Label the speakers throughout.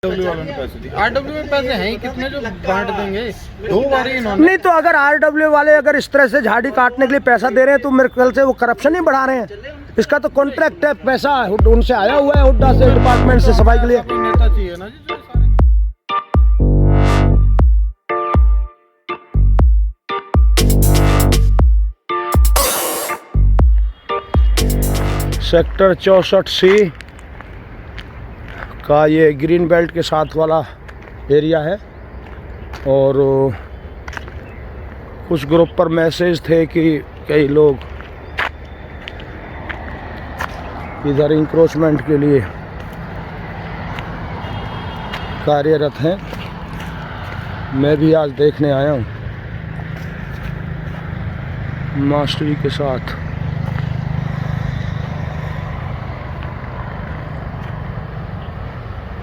Speaker 1: RW वालों ने पैसे दिए। आरडब्ल्यू में पैसे हैं ही कितने जो बांट देंगे? 2 बार ही इन्होंने।
Speaker 2: नहीं तो अगर आरडब्ल्यू वाले अगर इस तरह से झाड़ी काटने के लिए पैसा दे रहे हैं तो मेरे ख्याल से वो करप्शन ही बढ़ा रहे हैं। इसका तो कॉन्ट्रैक्ट है, पैसा उनसे आया हुआ है हुड्डा से, डिपार्टमेंट से सफाई के लिए।
Speaker 1: कोई नेता चाहिए ना जी जो सारे।
Speaker 2: सेक्टर 64C का ये ग्रीन बेल्ट के साथ वाला एरिया है और कुछ ग्रुप पर मैसेज थे कि कई लोग इधर इंक्रोचमेंट के लिए कार्यरत हैं। मैं भी आज देखने आया हूँ मास्टरी के साथ।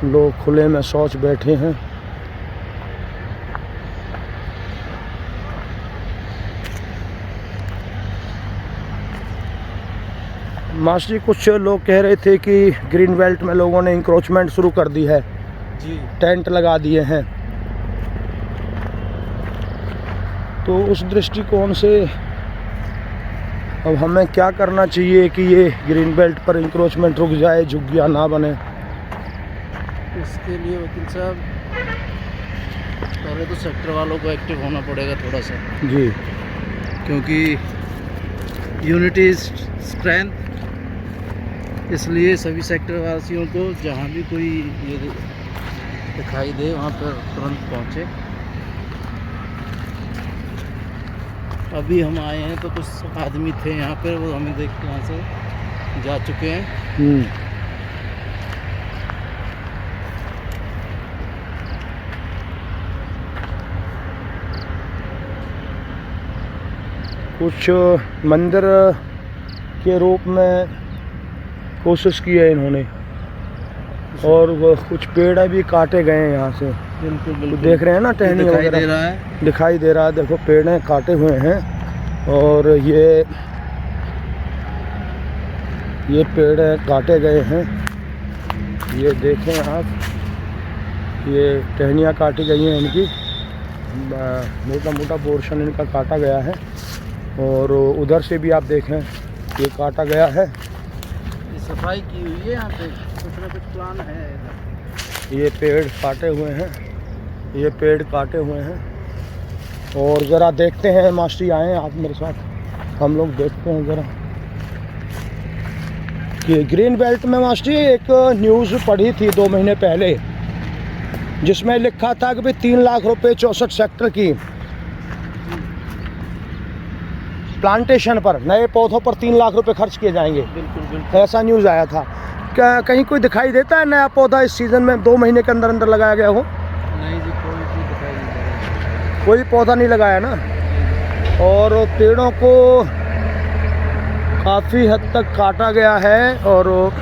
Speaker 2: लोग खुले में शौच बैठे हैं। मास्टरी कुछ लोग कह रहे थे कि ग्रीन बेल्ट में लोगों ने इंक्रोचमेंट शुरू कर दी है
Speaker 1: जी,
Speaker 2: टेंट लगा दिए हैं। तो उस दृष्टिकोण से अब हमें क्या करना चाहिए कि ये ग्रीन बेल्ट पर इंक्रोचमेंट रुक जाए, झुग्गियाँ ना बने।
Speaker 3: इसके लिए वकील साहब पहले तो सेक्टर वालों को एक्टिव होना पड़ेगा थोड़ा सा
Speaker 2: जी,
Speaker 3: क्योंकि यूनिटी इज स्ट्रेंथ। इसलिए सभी सेक्टर वासियों को जहाँ भी कोई ये दिखाई दे वहाँ पर तुरंत पहुँचे। अभी हम आए हैं तो कुछ आदमी थे यहाँ पर, वो हमें देख के यहाँ से जा चुके हैं।
Speaker 2: कुछ मंदिर के रूप में कोशिश की है इन्होंने और वो कुछ पेड़ भी काटे गए हैं यहाँ से।
Speaker 3: बिल्कुल
Speaker 2: तो
Speaker 3: बिल्कुल
Speaker 2: देख रहे हैं ना टहनी
Speaker 3: दिखाई
Speaker 2: वगैरह
Speaker 3: दे रहा है।
Speaker 2: दिखाई दे रहा है। देखो पेड़ काटे हुए हैं और ये पेड़ काटे गए हैं। ये देखें आप, ये टहनियाँ काटी गई हैं इनकी, मोटा मोटा पोर्शन इनका काटा गया है। और उधर से भी आप देखें ये काटा गया है।
Speaker 3: ये सफाई की हुई है यहाँ पे, कुछ ना कुछ प्लान है।
Speaker 2: ये पेड़ काटे हुए हैं, ये पेड़ काटे हुए हैं। और ज़रा देखते हैं, मास्टरी आए हैं आप मेरे साथ, हम लोग देखते हैं ज़रा कि ग्रीन बेल्ट में मास्टरी एक न्यूज़ पढ़ी थी 2 महीने पहले, जिसमें लिखा था कि भाई 3 लाख रुपए 64 सेक्टर की प्लांटेशन पर, नए पौधों पर 3 लाख रुपए खर्च किए जाएंगे।
Speaker 3: बिल्कुल बिल्कुल।
Speaker 2: ऐसा न्यूज़ आया था। क्या कहीं कोई दिखाई देता है नया पौधा इस सीज़न में 2 महीने के अंदर अंदर लगाया गया हो?
Speaker 3: नहीं जी, कोई चीज़ दिखाई नहीं दे रही।
Speaker 2: कोई पौधा नहीं लगाया ना। और पेड़ों को काफ़ी हद तक काटा गया है और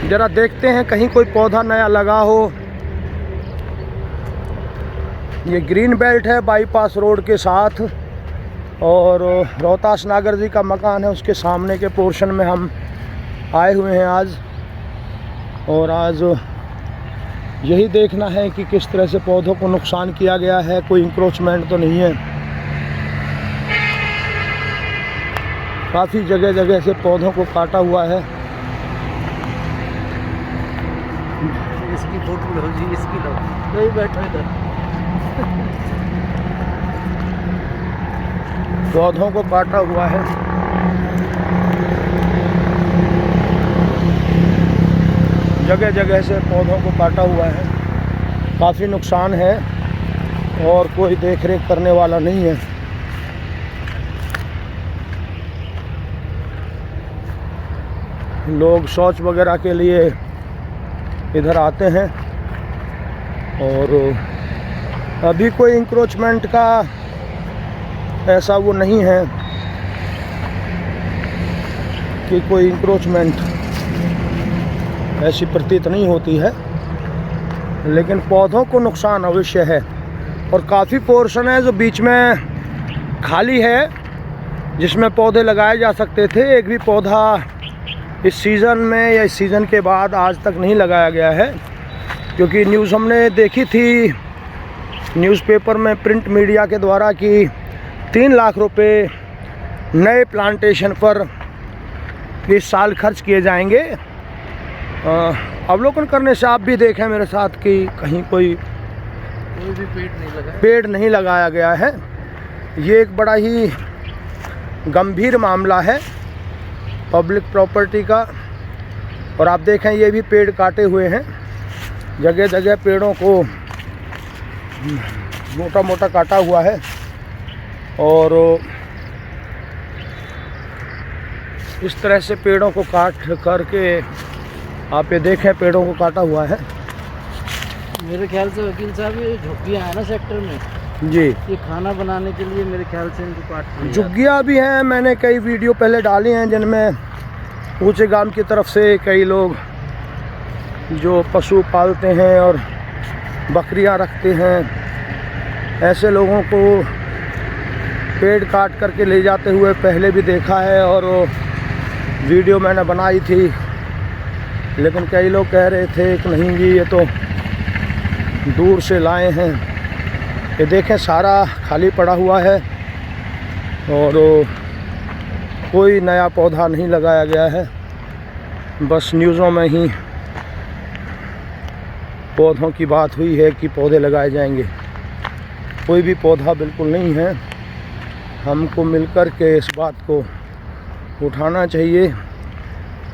Speaker 2: ज़रा देखते हैं कहीं कोई पौधा नया लगा हो। ये ग्रीन बेल्ट है बाईपास रोड के साथ और रोहतास नागर जी का मकान है, उसके सामने के पोर्शन में हम आए हुए हैं आज। और आज यही देखना है कि किस तरह से पौधों को नुकसान किया गया है, कोई इंक्रोचमेंट तो नहीं है। काफ़ी जगह जगह से पौधों को काटा हुआ है।
Speaker 3: इसकी फोटो लो जी, इसकी लो, कोई बैठो इधर।
Speaker 2: पौधों को काटा हुआ है। जगह जगह से पौधों को काटा हुआ है। काफ़ी नुकसान है और कोई देख रेख करने वाला नहीं है। लोग शौच वगैरह के लिए इधर आते हैं और अभी कोई इंक्रोचमेंट का ऐसा वो नहीं है कि कोई इंक्रोचमेंट ऐसी प्रतीत नहीं होती है, लेकिन पौधों को नुकसान अवश्य है। और काफ़ी पोर्शन है जो बीच में खाली है जिसमें पौधे लगाए जा सकते थे। एक भी पौधा इस सीज़न में या इस सीज़न के बाद आज तक नहीं लगाया गया है, क्योंकि न्यूज़ हमने देखी थी न्यूज़पेपर में प्रिंट मीडिया के द्वारा कि 3 लाख रुपए नए प्लांटेशन पर इस साल खर्च किए जाएंगे। अवलोकन करने से आप भी देखें मेरे साथ कि कहीं कोई
Speaker 1: भी
Speaker 2: पेड़ नहीं लगाया गया है। ये एक बड़ा ही गंभीर मामला है पब्लिक प्रॉपर्टी का। और आप देखें ये भी पेड़ काटे हुए हैं, जगह जगह पेड़ों को मोटा मोटा काटा हुआ है। और इस तरह से पेड़ों को काट करके आप ये देखें पेड़ों को काटा हुआ है।
Speaker 3: मेरे ख्याल से वकील साहब ये झुग्गियाँ हैं ना सेक्टर में
Speaker 2: जी,
Speaker 3: ये खाना बनाने के लिए मेरे ख्याल से इनको काट दिया।
Speaker 2: झुग्गियाँ भी हैं, मैंने कई वीडियो पहले डाली हैं जिनमें ऊंचे गांव की तरफ से कई लोग जो पशु पालते हैं और बकरियां रखते हैं, ऐसे लोगों को पेड़ काट करके ले जाते हुए पहले भी देखा है और वीडियो मैंने बनाई थी। लेकिन कई लोग कह रहे थे कि नहीं जी ये तो दूर से लाए हैं। ये देखें सारा खाली पड़ा हुआ है और कोई नया पौधा नहीं लगाया गया है। बस न्यूज़ों में ही पौधों की बात हुई है कि पौधे लगाए जाएंगे, कोई भी पौधा बिल्कुल नहीं है। हमको मिलकर के इस बात को उठाना चाहिए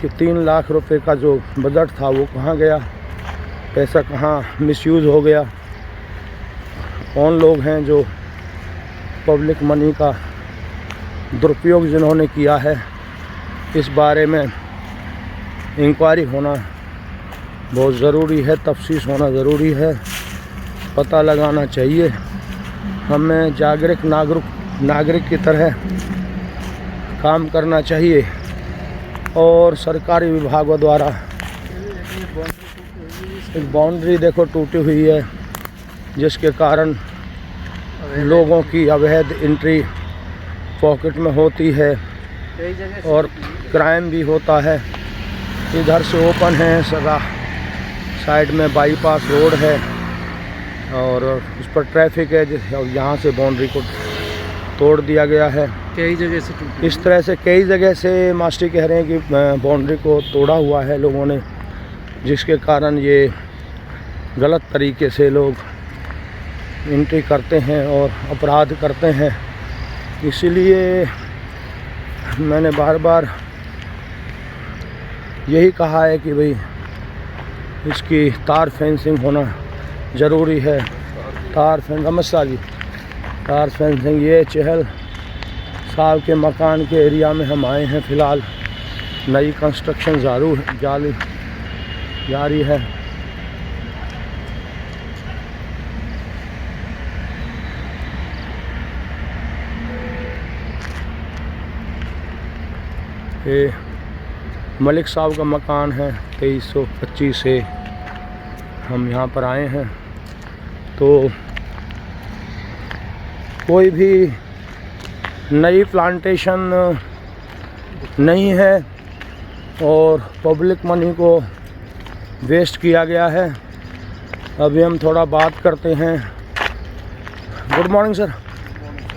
Speaker 2: कि 3 लाख रुपए का जो बजट था वो कहाँ गया, पैसा कहाँ मिसयूज़ हो गया, कौन लोग हैं जो पब्लिक मनी का दुरुपयोग जिन्होंने किया है। इस बारे में इंक्वायरी होना बहुत ज़रूरी है, तफ्तीश होना ज़रूरी है, पता लगाना चाहिए। हमें जागरूक नागरिक की तरह काम करना चाहिए और सरकारी विभागों द्वारा एक बाउंड्री देखो टूटी हुई है, जिसके कारण लोगों की अवैध एंट्री पॉकेट में होती है और क्राइम भी होता है। इधर से ओपन है, सदा साइड में बाईपास रोड है और उस पर ट्रैफिक है, और यहाँ से बाउंड्री को तोड़ दिया गया है।
Speaker 3: कई जगह से टूटी,
Speaker 2: इस तरह से कई जगह से मास्टर कह रहे हैं कि बाउंड्री को तोड़ा हुआ है लोगों ने, जिसके कारण ये गलत तरीके से लोग एंट्री करते हैं और अपराध करते हैं। इसीलिए मैंने बार बार यही कहा है कि भाई इसकी तार फेंसिंग होना ज़रूरी है। तार फेंसिंग, नमस्कार जी, तार फेंसिंग। ये चहल साहब के मकान के एरिया में हम आए हैं। फ़िलहाल नई कंस्ट्रक्शन जारी है। ये मलिक साहब का मकान है, 2325 से हम यहाँ पर आए हैं। तो कोई भी नई प्लांटेशन नहीं है और पब्लिक मनी को वेस्ट किया गया है। अभी हम थोड़ा बात करते हैं। गुड मॉर्निंग सर,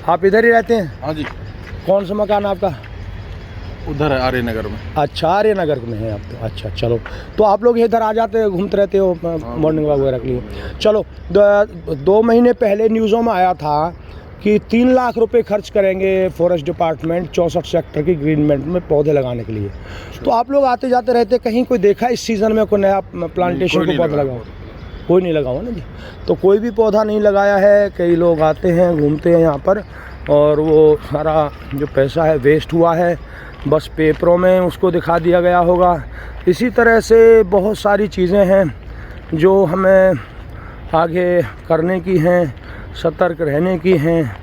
Speaker 2: आप इधर ही रहते हैं?
Speaker 1: हाँ जी।
Speaker 2: कौन सा मकान आपका?
Speaker 1: उधर है आर्य नगर में।
Speaker 2: अच्छा, आर्य नगर में है आप तो। अच्छा चलो, तो आप लोग इधर आ जाते हो, घूमते रहते हो मॉर्निंग वॉक वगैरह के लिए। चलो, 2 महीने पहले न्यूज़ों में आया था कि 3 लाख रुपए खर्च करेंगे फॉरेस्ट डिपार्टमेंट 64 सेक्टर की ग्रीन बेल्ट में पौधे लगाने के लिए। तो आप लोग आते जाते रहते, कहीं कोई देखा इस सीज़न में कोई नया प्लांटेशन को पौधा लगाओ? कोई नहीं लगाओ ना जी। तो कोई भी पौधा नहीं लगाया है। कई लोग आते हैं, घूमते हैं यहाँ पर, और वो सारा जो पैसा है वेस्ट हुआ है। बस पेपरों में उसको दिखा दिया गया होगा। इसी तरह से बहुत सारी चीज़ें हैं जो हमें आगे करने की हैं, सतर्क रहने की हैं,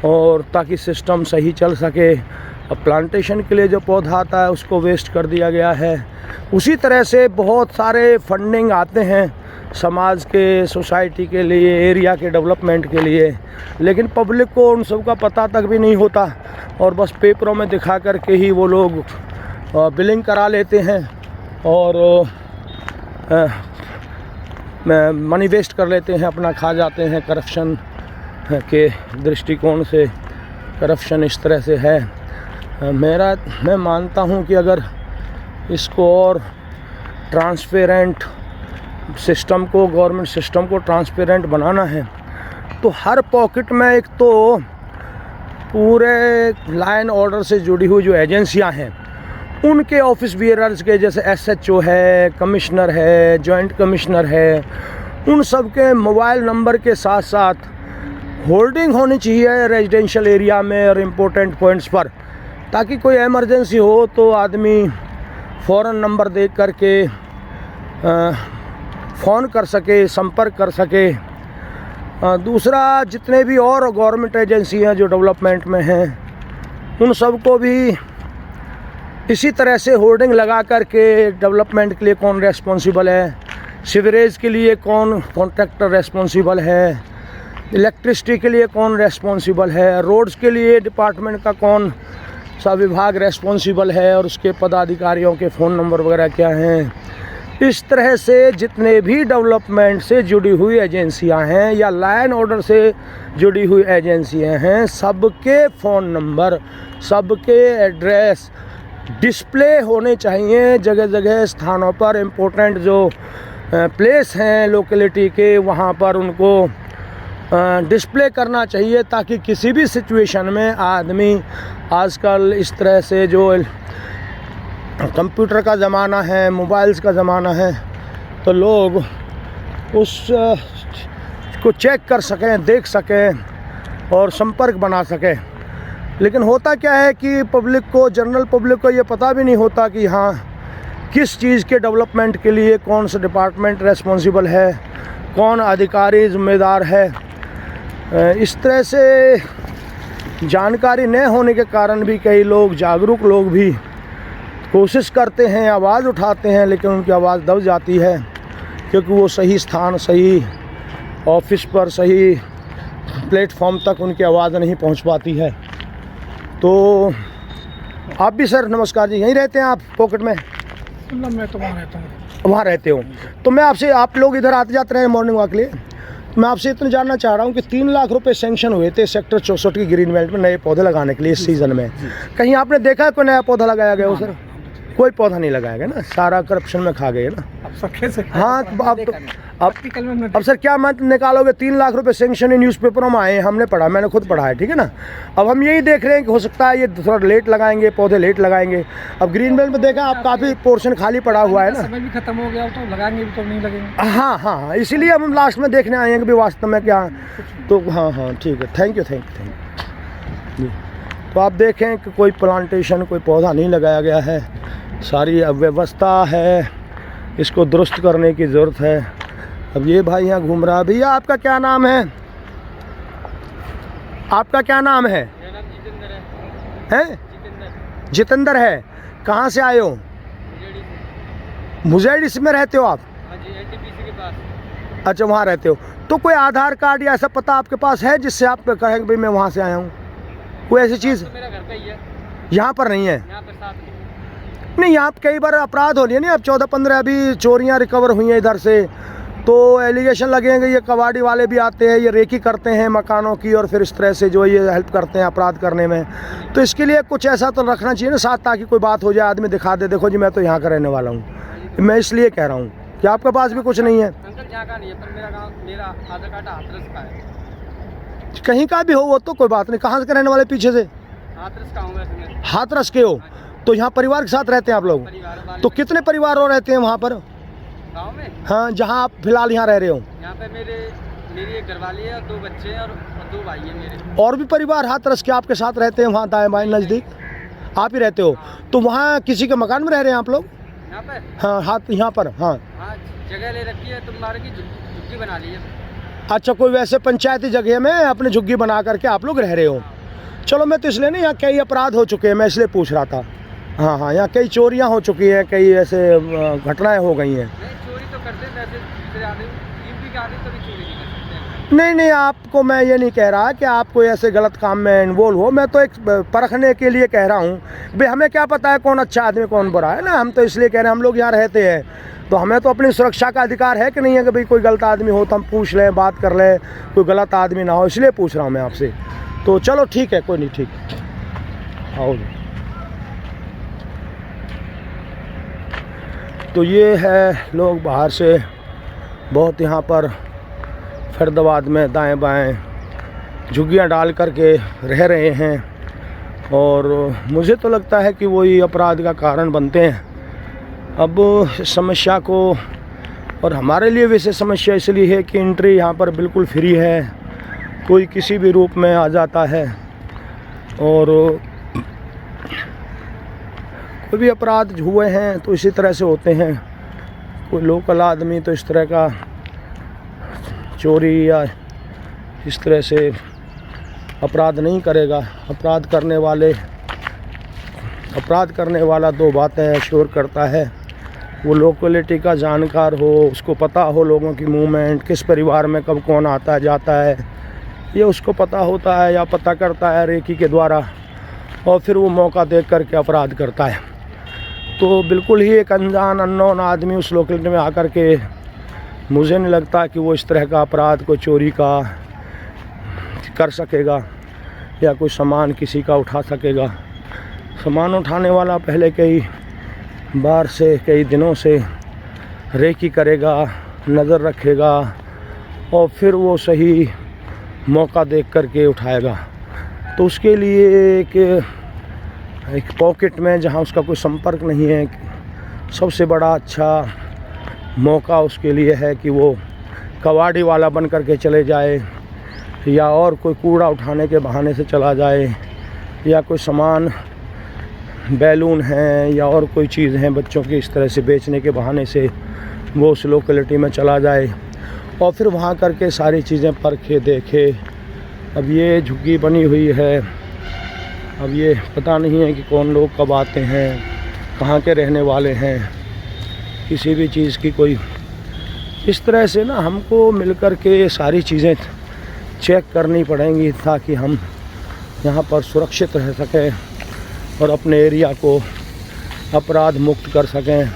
Speaker 2: और ताकि सिस्टम सही चल सके। अब प्लांटेशन के लिए जो पौधा आता है उसको वेस्ट कर दिया गया है। उसी तरह से बहुत सारे फंडिंग आते हैं समाज के, सोसाइटी के लिए, एरिया के डेवलपमेंट के लिए, लेकिन पब्लिक को उन सब का पता तक भी नहीं होता और बस पेपरों में दिखा कर के ही वो लोग बिलिंग करा लेते हैं और मनी वेस्ट कर लेते हैं, अपना खा जाते हैं। करप्शन के दृष्टिकोण से करप्शन इस तरह से है। मैं मानता हूँ कि अगर इसको और ट्रांसपेरेंट सिस्टम को, गवर्नमेंट सिस्टम को ट्रांसपेरेंट बनाना है तो हर पॉकेट में एक तो पूरे लाइन ऑर्डर से जुड़ी हुई जो एजेंसियां हैं उनके ऑफिस बियरर्स के, जैसे SHO है, कमिश्नर है, जॉइंट कमिश्नर है, उन सब के मोबाइल नंबर के साथ साथ होल्डिंग होनी चाहिए रेजिडेंशियल एरिया में और इम्पोर्टेंट पॉइंट्स पर, ताकि कोई इमरजेंसी हो तो आदमी फ़ौरन नंबर देख करके फ़ोन कर सके, संपर्क कर सके। दूसरा, जितने भी और गवर्नमेंट एजेंसी हैं जो डेवलपमेंट में हैं उन सबको भी इसी तरह से होर्डिंग लगा करके डेवलपमेंट के लिए कौन रेस्पॉन्सिबल है, सीवरेज के लिए कौन कॉन्ट्रैक्टर रेस्पॉन्सिबल है, इलेक्ट्रिसिटी के लिए कौन रेस्पॉन्सिबल है, रोड्स के लिए डिपार्टमेंट का कौन सा विभाग रेस्पॉन्सिबल है और उसके पदाधिकारियों के फ़ोन नंबर वगैरह क्या हैं। इस तरह से जितने भी डेवलपमेंट से जुड़ी हुई एजेंसियां हैं या लाइन ऑर्डर से जुड़ी हुई एजेंसियां हैं, सबके फ़ोन नंबर, सबके एड्रेस डिस्प्ले होने चाहिए जगह जगह स्थानों पर। इम्पोर्टेंट जो प्लेस हैं लोकेलिटी के, वहाँ पर उनको डिस्प्ले करना चाहिए ताकि किसी भी सिचुएशन में आदमी, आजकल इस तरह से जो कंप्यूटर का ज़माना है, मोबाइल्स का ज़माना है, तो लोग उस को चेक कर सकें, देख सकें और संपर्क बना सकें। लेकिन होता क्या है कि पब्लिक को, जनरल पब्लिक को ये पता भी नहीं होता कि हाँ किस चीज़ के डेवलपमेंट के लिए कौन सा डिपार्टमेंट रेस्पॉन्सिबल है, कौन अधिकारी ज़िम्मेदार है। इस तरह से जानकारी न होने के कारण भी कई लोग, जागरूक लोग भी कोशिश करते हैं, आवाज़ उठाते हैं, लेकिन उनकी आवाज़ दब जाती है क्योंकि वो सही स्थान, सही ऑफिस पर, सही प्लेटफॉर्म तक उनकी आवाज़ नहीं पहुंच पाती है। तो आप भी सर, नमस्कार जी, यहीं रहते हैं आप पॉकेट में?
Speaker 1: मैं तो वहाँ रहता हूँ।
Speaker 2: वहाँ रहते हो तो मैं आपसे, आप लोग इधर आते जाते रहे मॉर्निंग वॉक के लिए, मैं आपसे इतना जानना चाह रहा हूँ कि 3 लाख रुपए सेंक्शन हुए थे सेक्टर 64 की ग्रीन बेल्ट में नए पौधे लगाने के लिए इस सीज़न में। कहीं आपने देखा है कोई नया पौधा लगाया गया हो सर? कोई पौधा नहीं लगाया गया ना, सारा करप्शन में खा गए ना। हाँ, अब सर क्या मत निकालोगे? 3 लाख रुपए सेंक्शन न्यूज़पेपरों में आए, हमने पढ़ा, मैंने खुद पढ़ा है, ठीक है ना। अब हम यही देख रहे हैं कि हो सकता है ये थोड़ा लेट लगाएंगे, पौधे लेट लगाएंगे। अब ग्रीन बेल्ट में देखा आप, काफ़ी पोर्शन खाली पड़ा हुआ है ना, समय भी खत्म हो गया, तो लगाएंगे भी तो नहीं लगेंगे। हाँ, इसीलिए हम लास्ट में देखने आए हैं कि भाई वास्तव में क्या। तो हाँ, ठीक है, थैंक यू जी। तो आप देखें कि कोई प्लांटेशन, कोई पौधा नहीं लगाया गया है, सारी अव्यवस्था है, इसको दुरुस्त करने की ज़रूरत है। अब ये भाई यहाँ घूम रहा है। भैया आपका क्या नाम है? आपका क्या नाम है? मेरा नाम जितेंद्र है। जितेंद्र है। कहाँ से आए हो? मुजैडी में रहते हो आप? NTPC के पास। अच्छा, वहाँ रहते हो। तो कोई आधार कार्ड या ऐसा पता आपके पास है जिससे आप कहेंगे भाई मैं वहाँ से आया हूँ? कोई ऐसी चीज़? तो मेरा घर का ही है। यहाँ पर नहीं है? यहाँ पर साथ नहीं, यहाँ कई बार अपराध हो रही है ना। अब 14-15 अभी चोरियाँ रिकवर हुई हैं इधर से, तो एलिगेशन लगेंगे ये कबाड़ी वाले भी आते हैं, ये रेकी करते हैं मकानों की और फिर इस तरह से जो ये हेल्प करते हैं अपराध करने में। तो इसके लिए कुछ ऐसा तो रखना चाहिए ना साथ, ताकि कोई बात हो जाए, आदमी दिखा दे, देखो जी मैं तो यहाँ का रहने वाला हूँ। मैं इसलिए कह रहा हूँ कि आपके पास भी कुछ नहीं है? अंकल यहाँ का नहीं है, पर मेरा गाँव, मेरा आधार कार्ड हाथरस का है। कहीं का भी हो वो तो कोई बात नहीं। कहाँ से रहने वाले? पीछे से हाथरस का हूँ। हाथरस के हो? तो यहाँ परिवार के साथ रहते हैं आप लोग? तो कितने परिवार और रहते हैं वहाँ पर गाँव में? हाँ, जहाँ आप फिलहाल यहाँ रह रहे हो? यहाँ पे मेरी एक घरवाली है और 2 बच्चे हैं और 2 भाई हैं मेरे। और भी परिवार हाथरस के आपके साथ रहते हैं वहाँ दाएं बाएं नज़दीक? आप ही रहते हो? तो वहाँ किसी के मकान में रह रहे हैं आप लोग? यहाँ पर? हाँ, यहाँ पर। हाँ, जगह ले रखी है, तुम्हारे की झुग्गी बना ली है। अच्छा, कोई वैसे पंचायती जगह में अपनी झुग्गी बना करके आप लोग रह रहे हो? चलो, मैं तो इसलिए नहीं, यहाँ कई अपराध हो चुके हैं, मैं इसलिए पूछ रहा था। हाँ, यहाँ कई चोरियाँ हो चुकी हैं, कई ऐसे घटनाएं हो गई हैं। नहीं, चोरी तो करते हैं, यूपी के आदमी तो भी चोरी नहीं कर सकते। नहीं नहीं, आपको मैं ये नहीं कह रहा कि आप कोई ऐसे गलत काम में इन्वॉल्व हो। मैं तो एक परखने के लिए कह रहा हूँ भाई, हमें क्या पता है कौन अच्छा आदमी कौन बुरा है ना। हम तो इसलिए कह रहे हैं, हम लोग यहाँ रहते हैं तो हमें तो अपनी सुरक्षा का अधिकार है कि नहीं है कि भाई कोई गलत आदमी हो तो हम पूछ लें, बात कर लें, कोई गलत आदमी ना हो, इसलिए पूछ रहा हूँ मैं आपसे। तो चलो ठीक है, कोई नहीं, ठीक है, आओ। तो ये है लोग बाहर से बहुत यहाँ पर फरीदाबाद में दाएं बाएं झुग्गियाँ डाल करके रह रहे हैं, और मुझे तो लगता है कि वही अपराध का कारण बनते हैं। अब इस समस्या को, और हमारे लिए वैसे समस्या इसलिए है कि एंट्री यहाँ पर बिल्कुल फ्री है, कोई किसी भी रूप में आ जाता है, और कोई भी अपराध हुए हैं तो इसी तरह से होते हैं। कोई लोकल आदमी तो इस तरह का चोरी या इस तरह से अपराध नहीं करेगा। अपराध करने वाला दो बातें एश्योर करता है, वो लोकेलिटी का जानकार हो, उसको पता हो लोगों की मूवमेंट, किस परिवार में कब कौन आता है जाता है, ये उसको पता होता है या पता करता है रेकी के द्वारा, और फिर वो मौका देख करके अपराध करता है। तो बिल्कुल ही एक अनजान अननोन आदमी उस लोकेलिटी में आकर के, मुझे नहीं लगता कि वो इस तरह का अपराध को चोरी का कर सकेगा या कोई सामान किसी का उठा सकेगा। सामान उठाने वाला पहले कई बार से, कई दिनों से रेकी करेगा, नज़र रखेगा, और फिर वो सही मौका देख करके उठाएगा। तो उसके लिए एक पॉकेट में जहाँ उसका कोई संपर्क नहीं है, सबसे बड़ा अच्छा मौका उसके लिए है कि वो कबाड़ी वाला बन करके चले जाए, या और कोई कूड़ा उठाने के बहाने से चला जाए, या कोई सामान बैलून हैं या और कोई चीज़ हैं बच्चों की इस तरह से बेचने के बहाने से वो उस लोकेलिटी में चला जाए, और फिर वहाँ करके सारी चीज़ें परखे देखे। अब ये झुग्गी बनी हुई है, अब ये पता नहीं है कि कौन लोग कब आते हैं, कहाँ के रहने वाले हैं, किसी भी चीज़ की कोई इस तरह से ना हमको मिलकर के सारी चीज़ें चेक करनी पड़ेंगी ताकि हम यहाँ पर सुरक्षित रह सकें और अपने एरिया को अपराध मुक्त कर सकें।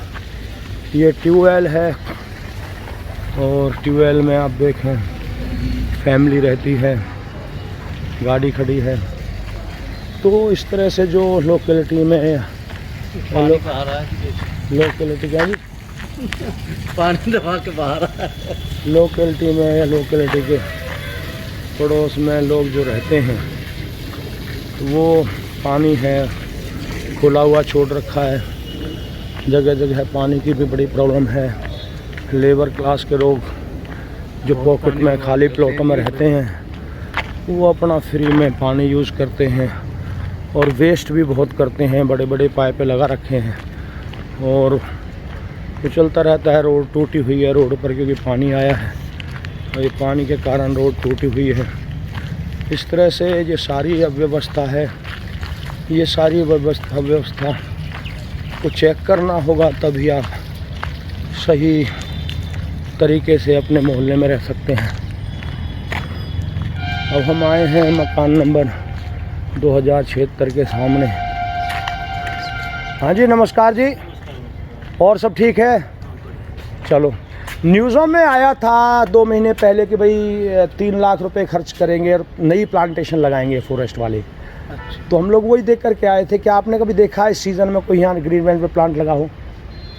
Speaker 2: ये ट्यूबवेल है, और ट्यूबवेल में आप देखें फैमिली रहती है, गाड़ी खड़ी है। तो इस तरह से जो लोकेलिटी में लोकेलिटी क्या जी
Speaker 3: पानी दबा के बाहर आ
Speaker 2: लोकेलिटी में या लोकेलिटी के पड़ोस में लोग जो रहते हैं वो पानी है खुला हुआ छोड़ रखा है। जगह जगह पानी की भी बड़ी प्रॉब्लम है। लेबर क्लास के लोग जो पॉकेट में खाली प्लॉटों में रहते हैं वो अपना फ्री में पानी यूज़ करते हैं और वेस्ट भी बहुत करते हैं। बड़े बड़े पाइपें लगा रखे हैं और तो चलता रहता है। रोड टूटी हुई है रोड पर क्योंकि पानी आया है और ये पानी के कारण रोड टूटी हुई है। इस तरह से ये सारी अव्यवस्था है। ये सारी व्यवस्था को चेक करना होगा तभी आप सही तरीके से अपने मोहल्ले में रह सकते हैं। अब हम आए हैं मकान नंबर 2076 के सामने। हाँ जी नमस्कार जी, और सब ठीक है? चलो, न्यूज़ों में आया था 2 महीने पहले कि भाई 3 लाख रुपए खर्च करेंगे और नई प्लांटेशन लगाएंगे फॉरेस्ट वाले। तो हम लोग वही देख करके आए थे। क्या आपने कभी देखा इस सीज़न में कोई यहाँ ग्रीन बेल्ट पे प्लांट लगा हो?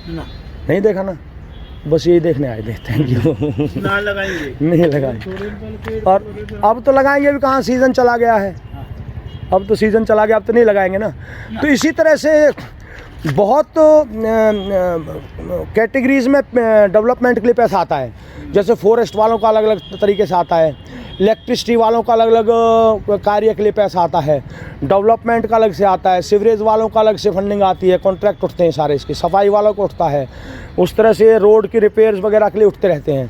Speaker 3: ना,
Speaker 2: नहीं देखा ना, बस यही देखने आए थे। Thank you.
Speaker 3: ना लगाएंगे,
Speaker 2: नहीं लगाएंगे। और अब तो लगाएंगे भी कहाँ, सीज़न चला गया है। अब तो सीज़न चला गया, अब तो नहीं लगाएंगे ना। तो इसी तरह से बहुत कैटेगरीज़ में डेवलपमेंट के लिए पैसा आता है। जैसे फॉरेस्ट वालों का अलग अलग तरीके से आता है, इलेक्ट्रिसिटी वालों का अलग अलग कार्य के लिए पैसा आता है, डेवलपमेंट का अलग से आता है, सीवरेज वालों का अलग से फंडिंग आती है, कॉन्ट्रैक्ट उठते हैं सारे इसके, सफाई वालों को उठता है। उस तरह से रोड की रिपेयर्स वगैरह के लिए उठते रहते हैं।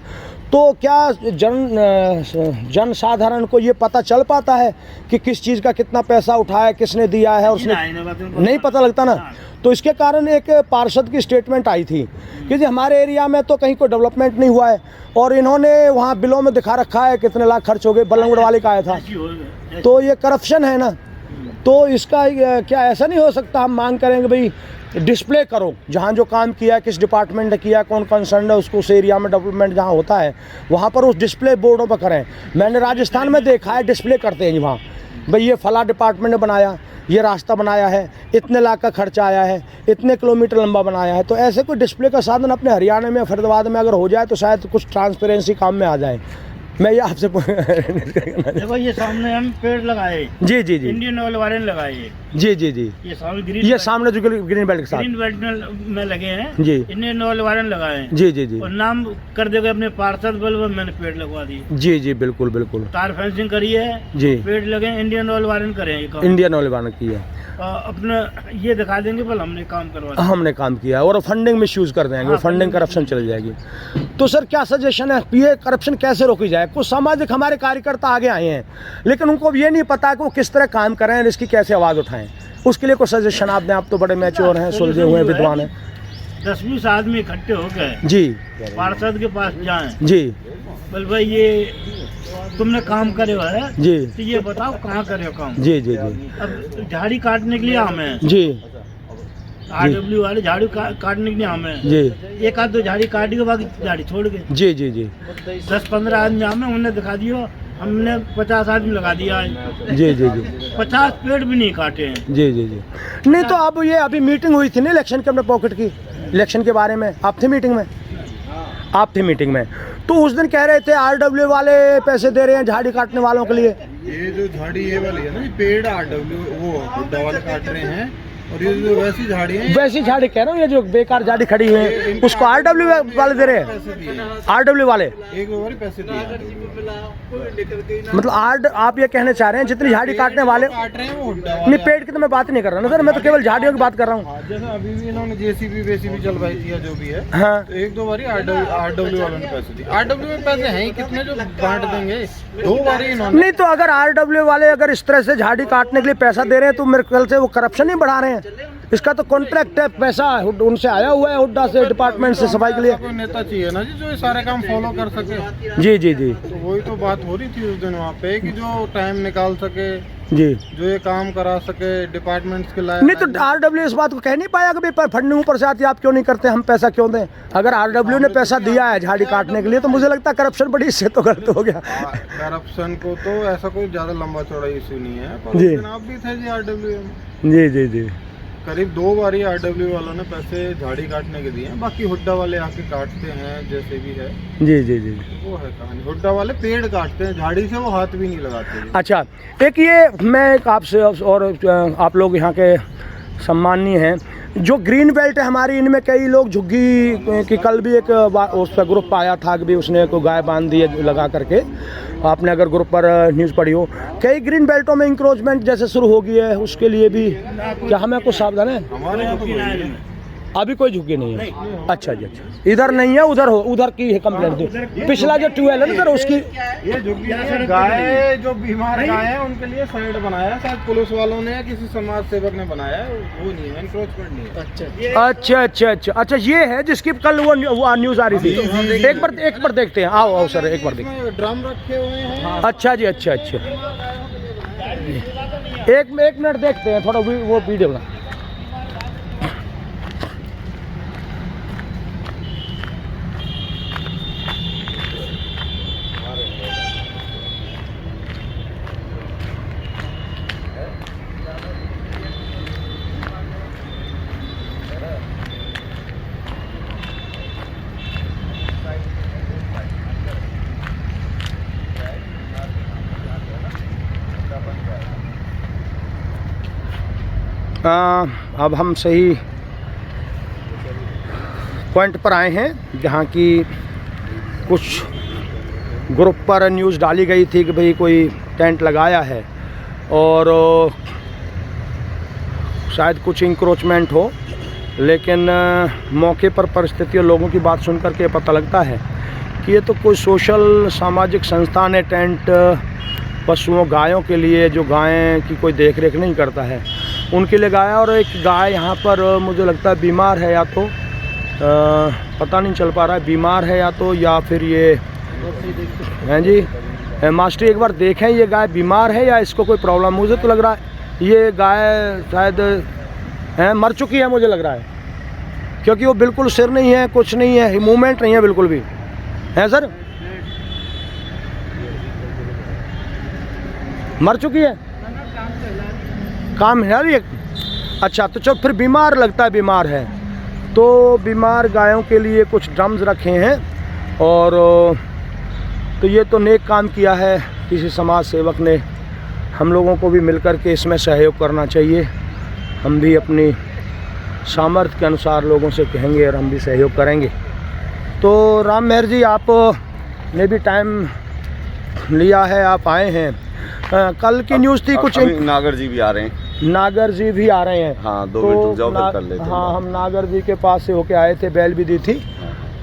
Speaker 2: तो क्या जन साधारण को ये पता चल पाता है कि किस चीज़ का कितना पैसा उठाया, किसने दिया है? और उसने नहीं पता लगता ना। तो इसके कारण एक पार्षद की स्टेटमेंट आई थी कि जी हमारे एरिया में तो कहीं कोई डेवलपमेंट नहीं हुआ है, और इन्होंने वहाँ बिलों में दिखा रखा है कितने लाख खर्च हो गए, बल्लमगढ़ वाले का आया था। तो ये करप्शन है ना, तो इसका क्या ऐसा नहीं हो सकता हम मांग करेंगे भाई डिस्प्ले करो जहाँ जो काम किया है, किस डिपार्टमेंट ने किया, कौन कंसर्न है, उसको उस एरिया में डेवलपमेंट जहाँ होता है वहाँ पर उस डिस्प्ले बोर्डों पर करें। मैंने राजस्थान में देखा है डिस्प्ले करते हैं वहाँ, भाई ये फला डिपार्टमेंट ने बनाया, ये रास्ता बनाया है, इतने लाख का खर्चा आया है, इतने किलोमीटर लंबा बनाया है। तो ऐसे कोई डिस्प्ले का साधन अपने हरियाणा में, फरीदाबाद में अगर हो जाए तो शायद कुछ ट्रांसपेरेंसी काम में आ जाए। मैं ये आपसे
Speaker 3: देखो ये सामने हम पेड़ लगाए,
Speaker 2: जी जी जी,
Speaker 3: इंडियन ऑयल वाले ने लगाए,
Speaker 2: जी जी जी,
Speaker 3: ये
Speaker 2: सामने जो ग्रीन बेल्ट के साथ
Speaker 3: ग्रीन बेल्ट में लगे हैं
Speaker 2: जी,
Speaker 3: इंडियन ऑयल वाले ने लगाए हैं।
Speaker 2: जी जी जी,
Speaker 3: और नाम कर देगा अपने पार्षद बल में मैंने पेड़ लगवा दिए।
Speaker 2: जी जी बिल्कुल बिल्कुल,
Speaker 3: तार फेंसिंग करी है
Speaker 2: जी,
Speaker 3: पेड़ लगे, इंडियन ऑयल वाले ने करे हैं,
Speaker 2: इंडियन ऑयल वाले की है,
Speaker 3: अपना ये दिखा देंगे बल हमने काम करवा दिया।
Speaker 2: हमने काम किया है, और फंडिंग मिस यूज़ कर देंगे, फंडिंग करप्शन चल जाएगी। तो सर क्या सजेशन है, ये करप्शन कैसे रोकी जाए? कुछ सामाजिक हमारे कार्यकर्ता आगे आए हैं लेकिन उनको ये नहीं पता कि वो किस तरह काम करें, इसकी कैसे आवाज़ उठाएं, उसके लिए कुछ सजेशन आप दें। आप तो बड़े मैच्योर हैं, सुलझे हुए हैं, विद्वान हैं।
Speaker 3: 10-20 आदमी इकट्ठे हो गए
Speaker 2: जी,
Speaker 3: पार्षद के पास जाएं,
Speaker 2: जी,
Speaker 3: बोल भाई ये तुमने काम करे है
Speaker 2: जी,
Speaker 3: तो ये बताओ कहाँ करे हो काम।
Speaker 2: जी जी जी,
Speaker 3: अब झाड़ी काटने के लिए हमें
Speaker 2: जी,
Speaker 3: RW वाले झाड़ी काटने के लिए हमें
Speaker 2: जी,
Speaker 3: एक आध दो झाड़ी काट के बाकी झाड़ी छोड़ गए।
Speaker 2: जी जी जी,
Speaker 3: 10-15 आदमी हमें उन्हें दिखा दियो, हमने 50 आदमी लगा दिया आज।
Speaker 2: जी जी जी,
Speaker 3: 50 पेड़ भी नहीं काटे हैं।
Speaker 2: जी जी जी। नहीं तो अब ये अभी मीटिंग हुई थी ना इलेक्शन के, अपने पॉकेट की इलेक्शन के बारे में, आप थे मीटिंग में? आप थे मीटिंग में, तो उस दिन कह रहे थे RW वाले पैसे दे रहे हैं झाड़ी काटने वालों के लिए।
Speaker 1: ये जो झाड़ी ये वाली है ना, ये पेड़ RW वो हुड्डा वाले काट रहे हैं, और ये जो वैसी झाड़ी है,
Speaker 2: वैसी झाड़ी कह रहा हूँ, ये जो बेकार झाड़ी खड़ी हुई है उसको RW वाले दे रहे हैं,
Speaker 1: पैसे दिए,
Speaker 2: RW वाले।
Speaker 1: एक दो बार पैसे दिए,
Speaker 2: मतलब आप ये कहने चाह रहे हैं जितनी झाड़ी काटने वाले
Speaker 1: काट रहे हैं वो हुड्डा
Speaker 2: नहीं, पेड़ की तो मैं बात नहीं कर रहा ना सर, मैं तो केवल झाड़ियों की बात कर रहा हूँ।
Speaker 1: जैसे अभी भी इन्होंने JCB चलवाई थी या जो भी है,
Speaker 2: हाँ,
Speaker 1: तो एक दो बारी RW वालों ने पैसे दिए। RW में पैसे हैं ही कितने जो बांट देंगे, 2 बारी इन्होंने।
Speaker 2: नहीं तो अगर RW वाले अगर इस तरह से झाड़ी काटने के लिए पैसा दे रहे हैं तो मेरे ख्याल से वो करप्शन ही बढ़ा रहे हैं। इसका तो कॉन्ट्रैक्ट है, पैसा उनसे आया हुआ है हुड्डा से, डिपार्टमेंट से सफाई के लिए।
Speaker 1: कोई नेता चाहिए ना जी जो ये सारे काम फॉलो कर सके।
Speaker 2: जी जी जी,
Speaker 1: तो वही तो बात हो रही थी उस दिन वहाँ पे कि जो टाइम निकाल सके,
Speaker 2: जी,
Speaker 1: जो ये काम करा सके डिपार्टमेंट्स के लायक।
Speaker 2: नहीं तो RW इस बात को कह नहीं पाया कि भाई फंडिंग ऊपर से आती है, आप क्यों नहीं करते, हम पैसा क्यों दें? अगर RW ने पैसा दिया है झाड़ी काटने के लिए तो मुझे लगता है करप्शन बड़ी, इससे तो गलत हो गया।
Speaker 1: करप्शन को तो ऐसा कोई ज्यादा लंबा चौड़ा इशू नहीं है, पर
Speaker 2: जी।
Speaker 1: उस दिन आप भी थे जी RW में,
Speaker 2: जी जी जी,
Speaker 1: करीब 2 बारी RW वालों ने पैसे झाड़ी काटने के दिए हैं, बाकी हुड्डा वाले आके काटते हैं जैसे भी है।
Speaker 2: जी जी जी,
Speaker 1: वो है कहानी, हुड्डा वाले पेड़ काटते हैं, झाड़ी से वो हाथ भी नहीं लगाते जी।
Speaker 2: अच्छा, एक ये मैं आपसे और आप लोग यहाँ के सम्माननीय हैं, जो ग्रीन बेल्ट है हमारी, इनमें कई लोग झुग्गी की, कल भी एक उसका ग्रुप आया था कि भी उसने कोई गाय बांध दी है लगा करके, आपने अगर ग्रुप पर न्यूज़ पढ़ी हो, कई ग्रीन बेल्टों में इंक्रोचमेंट जैसे शुरू हो गई है, उसके लिए भी क्या हमें कुछ सावधान है?
Speaker 1: हमारे यहाँ तो कोई नहीं है।
Speaker 2: अभी कोई झुग्गी नहीं है? अच्छा जी, अच्छा, इधर नहीं है, उधर हो, उधर की है कंप्लेंट थी, पिछला जो ट्यूबवेल है ना सर उसकी।
Speaker 1: ये झुग्गी गाय जो बीमार गाय है उनके लिए साइड बनाया है, शायद पुलिस वालों ने या किसी समाज सेवक ने बनाया है, वो नहीं है, एनक्रोचमेंट नहीं है।
Speaker 2: अच्छा अच्छा अच्छा अच्छा, ये है जिसकी कल वो न्यूज़ आ रही थी, एक बार देखते हैं, आओ आओ सर एक बार देखते हैं।
Speaker 1: ड्रम रखे हुए हैं।
Speaker 2: अच्छा जी, अच्छा अच्छा, एक मिनट देखते हैं थोड़ा वो वीडियो ना। अब हम सही पॉइंट पर आए हैं जहाँ की कुछ ग्रुप पर न्यूज़ डाली गई थी कि भाई कोई टेंट लगाया है और शायद कुछ इंक्रोचमेंट हो, लेकिन मौके पर परिस्थितियों लोगों की बात सुन कर के पता लगता है कि ये तो कोई सोशल सामाजिक संस्थान है, टेंट पशुओं गायों के लिए, जो गायें की कोई देख रेख नहीं करता है, उनके लिए गाय। और एक गाय यहाँ पर मुझे लगता है बीमार है, या तो पता नहीं चल पा रहा है बीमार है या तो, या फिर ये हैं जी। मास्टर एक बार देखें ये गाय बीमार है या इसको कोई प्रॉब्लम। मुझे तो लग रहा है ये गाय शायद मर चुकी है, मुझे लग रहा है, क्योंकि वो बिल्कुल सिर नहीं है, कुछ नहीं है, मूवमेंट नहीं है बिल्कुल भी, है सर? मर चुकी है, काम है यार ये। अच्छा तो चलो फिर बीमार लगता है, बीमार है तो बीमार गायों के लिए कुछ ड्रम्स रखे हैं। और तो ये तो नेक काम किया है किसी समाज सेवक ने। हम लोगों को भी मिलकर के इसमें सहयोग करना चाहिए। हम भी अपनी सामर्थ्य के अनुसार लोगों से कहेंगे और हम भी सहयोग करेंगे। तो राम मेहर जी, आप ने भी टाइम लिया है, आप आए हैं। कल की न्यूज़ थी कुछ,
Speaker 4: नागर जी भी आ रहे हैं।
Speaker 2: नागर जी भी आ रहे हैं।
Speaker 4: हाँ, 2 मिनट रुक जाओ फिर कर लेते हैं।
Speaker 2: हाँ, हम नागर जी के पास से होके आए थे, बैल भी दी थी,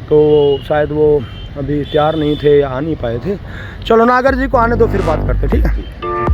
Speaker 2: तो शायद वो अभी तैयार नहीं थे या आ नहीं पाए थे। चलो नागर जी को आने दो, फिर बात करते, ठीक है?